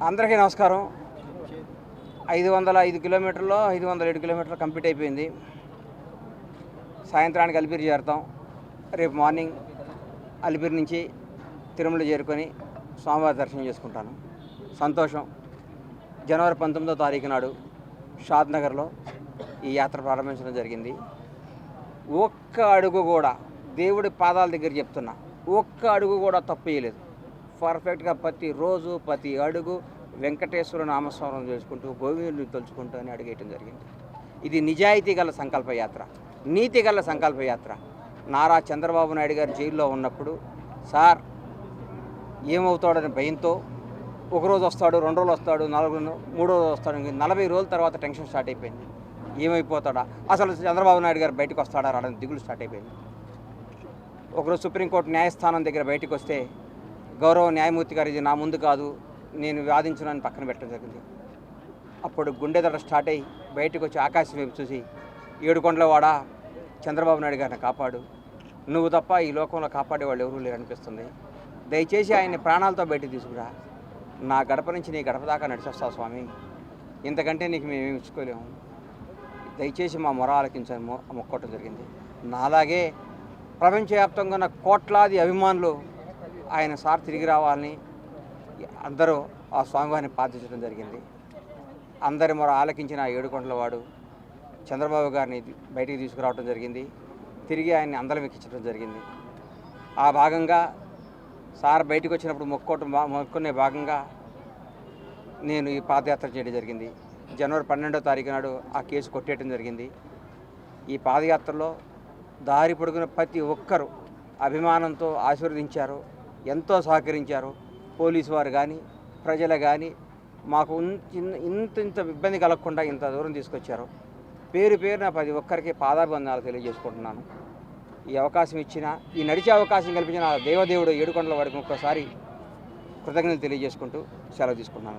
అందరికీ నమస్కారం. 505 కిలోమీటర్లో 507 కిలోమీటర్లు కంప్లీట్ అయిపోయింది. సాయంత్రానికి అలిపిరి చేరుతాం. రేపు మార్నింగ్ అలిపిరి నుంచి తిరుమల చేరుకొని స్వామివారి దర్శనం చేసుకుంటాను. సంతోషం. జనవరి 19వ తారీఖు నాడు షాద్నగర్లో ఈ యాత్ర ప్రారంభించడం జరిగింది. ఒక్క అడుగు కూడా దేవుడి పాదాల దగ్గర చెప్తున్నా, ఒక్క అడుగు కూడా తప్పు చేయలేదు. పర్ఫెక్ట్గా ప్రతిరోజు ప్రతి అడుగు వెంకటేశ్వర నామస్మరణ చేసుకుంటూ గోవిందుని తలుచుకుంటూ అని అడుగేయటం జరిగింది. ఇది నిజాయితీ గల సంకల్పయాత్ర, నీతి గల సంకల్పయాత్ర. నారా చంద్రబాబు నాయుడు గారు జైల్లో ఉన్నప్పుడు సార్ ఏమవుతాడని భయంతో ఒకరోజు వస్తాడు, 2 రోజులు వస్తాడు, 3 రోజులు వస్తాడు, 40 రోజుల తర్వాత టెన్షన్ స్టార్ట్ అయిపోయింది. ఏమైపోతాడా, అసలు చంద్రబాబు నాయుడు గారు బయటకు వస్తాడా రావడానికి దిగులు స్టార్ట్ అయిపోయింది. ఒకరోజు సుప్రీంకోర్టు న్యాయస్థానం దగ్గర బయటకు వస్తే గౌరవ న్యాయమూర్తి గారు ఇది నా ముందు కాదు, నేను వాదించునని పక్కన పెట్టడం జరిగింది. అప్పుడు గుండెదడ స్టార్ట్ అయ్యి బయటకు వచ్చి ఆకాశం వైపు చూసి, ఏడుకొండలవాడ చంద్రబాబు నాయుడు గారిని కాపాడు, నువ్వు తప్ప ఈ లోకంలో కాపాడేవాళ్ళు ఎవరూ లేరు అనిపిస్తుంది, దయచేసి ఆయన్ని ప్రాణాలతో బయటకు తీసుకురా, నా గడప నుంచి నీ గడప దాకా నడిచొస్తావు స్వామి, ఇంతకంటే నీకు మేము ఇచ్చుకోలేము, దయచేసి మా మొర ఆలకించని మొక్కటం జరిగింది. నాలాగే ప్రపంచవ్యాప్తంగా ఉన్న కోట్లాది అభిమానులు ఆయన సార్ తిరిగి రావాలని అందరూ ఆ స్వామివారిని ప్రార్థించడం జరిగింది. అందరి మొర ఆలకించిన ఆ ఏడుకొండలవాడు చంద్రబాబు గారిని బయటికి తీసుకురావడం జరిగింది. తిరిగి ఆయన్ని అందలం ఎక్కించడం జరిగింది. ఆ భాగంగా సార్ బయటకు వచ్చినప్పుడు మొక్కునే భాగంగా నేను ఈ పాదయాత్ర చేయడం జరిగింది. జనవరి 12వ తారీఖు నాడు ఆ కేసు కొట్టేయడం జరిగింది. ఈ పాదయాత్రలో దారి పొడుగున ప్రతి ఒక్కరూ అభిమానంతో ఆశీర్వదించారు, ఎంతో సహకరించారు. పోలీసు వారు కానీ ప్రజలు కానీ మాకు ఇంత ఇబ్బంది కలగకుండా ఇంత దూరం తీసుకొచ్చారు. పేరున ప్రతి ఒక్కరికి పాదాభివందనాలు తెలియజేసుకుంటున్నాను. ఈ అవకాశం ఇచ్చిన, ఈ నడిచే అవకాశం కల్పించిన దేవదేవుడు ఏడుకొండల వారికి ఒక్కసారి కృతజ్ఞతలు తెలియజేసుకుంటూ సెలవు తీసుకుంటున్నాను.